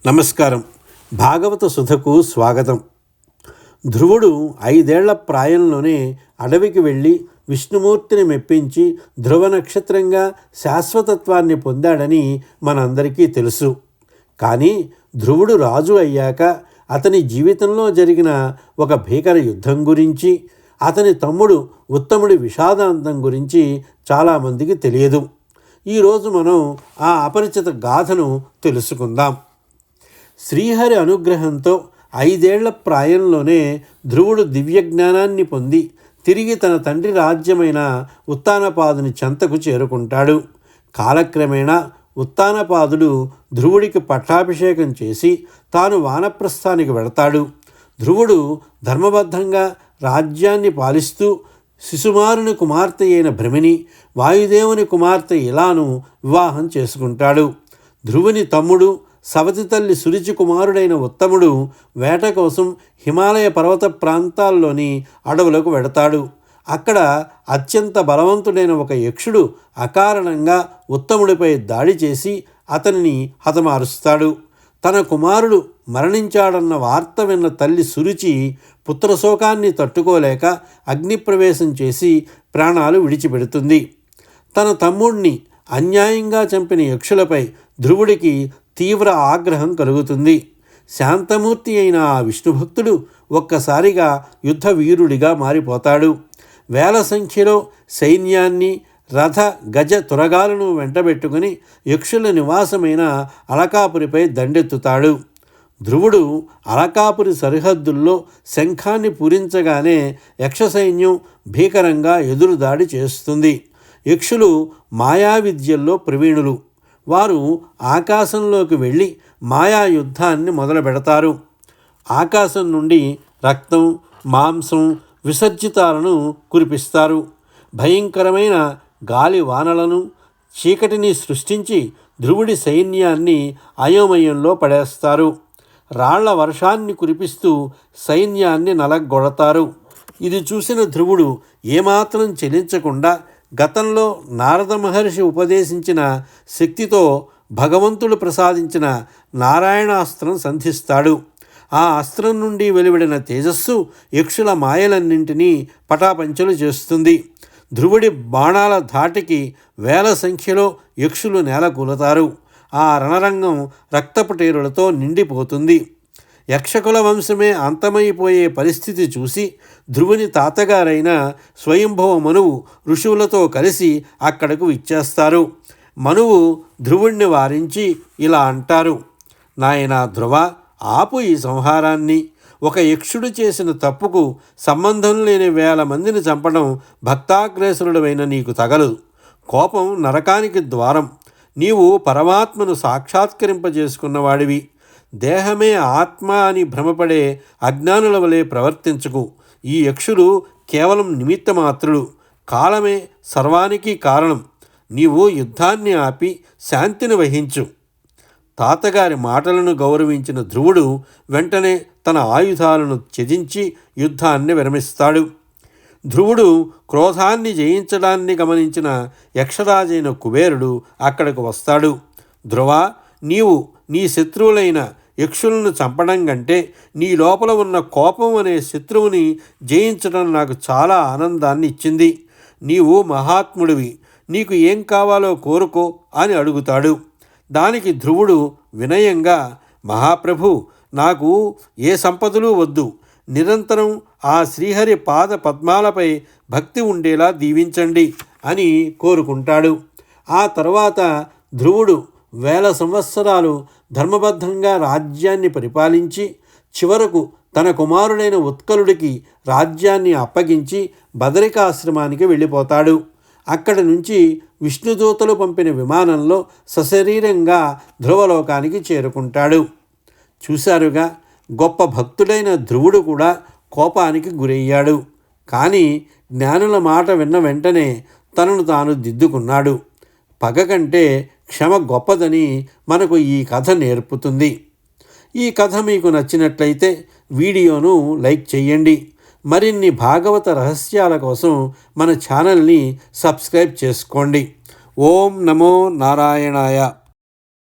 నమస్కారం. భాగవత సుధకు స్వాగతం. ధ్రువుడు 5 ఏళ్ల ప్రాయంలోనే అడవికి వెళ్ళి విష్ణుమూర్తిని మెప్పించి ధ్రువ నక్షత్రంగా శాశ్వతత్వాన్ని పొందాడని మనందరికీ తెలుసు. కానీ ధ్రువుడు రాజు అయ్యాక అతని జీవితంలో జరిగిన ఒక భీకర యుద్ధం గురించి, అతని తమ్ముడు ఉత్తముడి విషాదాంతం గురించి చాలామందికి తెలియదు. ఈరోజు మనం ఆ అపరిచిత గాథను తెలుసుకుందాం. శ్రీహరి అనుగ్రహంతో 5 ఏళ్ల ప్రాయంలోనే ధ్రువుడు దివ్యజ్ఞానాన్ని పొంది తిరిగి తన తండ్రి రాజ్యమైన ఉత్తానపాదుని చెంతకు చేరుకుంటాడు. కాలక్రమేణా ఉత్తానపాదుడు ధ్రువుడికి పట్టాభిషేకం చేసి తాను వానప్రస్థానికి వెళతాడు. ధ్రువుడు ధర్మబద్ధంగా రాజ్యాన్ని పాలిస్తూ శిశుమారుని కుమార్తె అయిన భ్రమిని, వాయుదేవుని కుమార్తె ఇలాను వివాహం చేసుకుంటాడు. ధ్రువుని తమ్ముడు సవతి తల్లి సురుచి కుమారుడైన ఉత్తముడు వేట కోసం హిమాలయ పర్వత ప్రాంతాల్లోని అడవులకు వెడతాడు. అక్కడ అత్యంత బలవంతుడైన ఒక యక్షుడు అకారణంగా ఉత్తముడిపై దాడి చేసి అతనిని హతమారుస్తాడు. తన కుమారుడు మరణించాడన్న వార్త విన్న తల్లి సురుచి పుత్రశోకాన్ని తట్టుకోలేక అగ్నిప్రవేశం చేసి ప్రాణాలు విడిచిపెడుతుంది. తన తమ్ముడిని అన్యాయంగా చంపిన యక్షులపై ధ్రువుడికి తీవ్ర ఆగ్రహం కలుగుతుంది. శాంతమూర్తి అయిన ఆ విష్ణుభక్తుడు ఒక్కసారిగా యుద్ధ వీరుడిగా మారిపోతాడు. వేల సంఖ్యలో సైన్యాన్ని, రథ గజ తురగాలను వెంటబెట్టుకుని యక్షుల నివాసమైన అలకాపురిపై దండెత్తుతాడు. ధ్రువుడు అలకాపురి సరిహద్దుల్లో శంఖాన్ని పూరించగానే యక్షసైన్యం భీకరంగా ఎదురుదాడి చేస్తుంది. యక్షులు మాయా విద్యల్లో ప్రవీణులు. వారు ఆకాశంలోకి వెళ్ళి మాయా యుద్ధాన్ని మొదలు పెడతారు. ఆకాశం నుండి రక్తం, మాంసం, విసర్జితాలను కురిపిస్తారు. భయంకరమైన గాలి వానలను, చీకటిని సృష్టించి ధ్రువుడి సైన్యాన్ని అయోమయంలో పడేస్తారు. రాళ్ల వర్షాన్ని కురిపిస్తూ సైన్యాన్ని నలగొడతారు. ఇది చూసిన ధ్రువుడు ఏమాత్రం చెలించకుండా గతంలో నారద మహర్షి ఉపదేశించిన శక్తితో భగవంతుడు ప్రసాదించిన నారాయణాస్త్రం సంధిస్తాడు. ఆ అస్త్రం నుండి వెలువడిన తేజస్సు యక్షుల మాయలన్నింటినీ పటాపంచలు చేస్తుంది. ధ్రువుడి బాణాల ధాటికి వేల సంఖ్యలో యక్షులు నేలకూలతారు. ఆ రణరంగం రక్తపటేరులతో నిండిపోతుంది. యక్షకుల వంశమే అంతమైపోయే పరిస్థితి చూసి ధ్రువుని తాతగారైన స్వయంభవ మనువు ఋషువులతో కలిసి అక్కడకు విచ్చేస్తారు. మనువు ధ్రువుణ్ణి వారించి ఇలా అంటారు: నాయనా ధ్రువ, ఆపు ఈ సంహారాన్ని. ఒక యక్షుడు చేసిన తప్పుకు సంబంధం లేని 1000 మందిని చంపడం భక్తాగ్రేసరుడమైన నీకు తగలదు. కోపం నరకానికి ద్వారం. నీవు పరమాత్మను సాక్షాత్కరింపజేసుకున్నవాడివి. దేహమే ఆత్మ అని భ్రమపడే అజ్ఞానుల వలె ప్రవర్తించకు. ఈ యక్షులు కేవలం నిమిత్తమాత్రులు. కాలమే సర్వానికి కారణం. నీవు యుద్ధాన్ని ఆపి శాంతిని వహించు. తాతగారి మాటలను గౌరవించిన ధ్రువుడు వెంటనే తన ఆయుధాలను త్యజించి యుద్ధాన్ని విరమిస్తాడు. ధ్రువుడు క్రోధాన్ని జయించడాన్ని గమనించిన యక్షరాజైన కుబేరుడు అక్కడికి వస్తాడు. ధ్రువ, నీవు నీ శత్రువులైన యక్షులను చంపడం కంటే నీ లోపల ఉన్న కోపం అనే శత్రువుని జయించడం నాకు చాలా ఆనందాన్ని ఇచ్చింది. నీవు మహాత్ముడివి. నీకు ఏం కావాలో కోరుకో అని అడుగుతాడు. దానికి ధ్రువుడు వినయంగా, మహాప్రభు, నాకు ఏ సంపదలు వద్దు. నిరంతరం ఆ శ్రీహరి పాద పద్మాలపై భక్తి ఉండేలా దీవించండి అని కోరుకుంటాడు. ఆ తర్వాత ధ్రువుడు 1000 సంవత్సరాలు ధర్మబద్ధంగా రాజ్యాన్ని పరిపాలించి చివరకు తన కుమారుడైన ఉత్కలుడికి రాజ్యాన్ని అప్పగించి బదరికాశ్రమానికి వెళ్ళిపోతాడు. అక్కడి నుంచి విష్ణుదూతలు పంపిన విమానంలో సశరీరంగా ధ్రువలోకానికి చేరుకుంటాడు. చూశారుగా, గొప్ప భక్తుడైన ధ్రువుడు కూడా కోపానికి గురయ్యాడు. కానీ జ్ఞానుల మాట విన్న వెంటనే తనను తాను దిద్దుకున్నాడు. పగ కంటే క్షమ గొప్పదని మనకు ఈ కథ నేర్పుతుంది. ఈ కథ మీకు నచ్చినట్లయితే వీడియోను లైక్ చేయండి. మరిన్ని భాగవత రహస్యాల కోసం మన ఛానల్ని సబ్స్క్రైబ్ చేసుకోండి. ఓం నమో నారాయణాయ.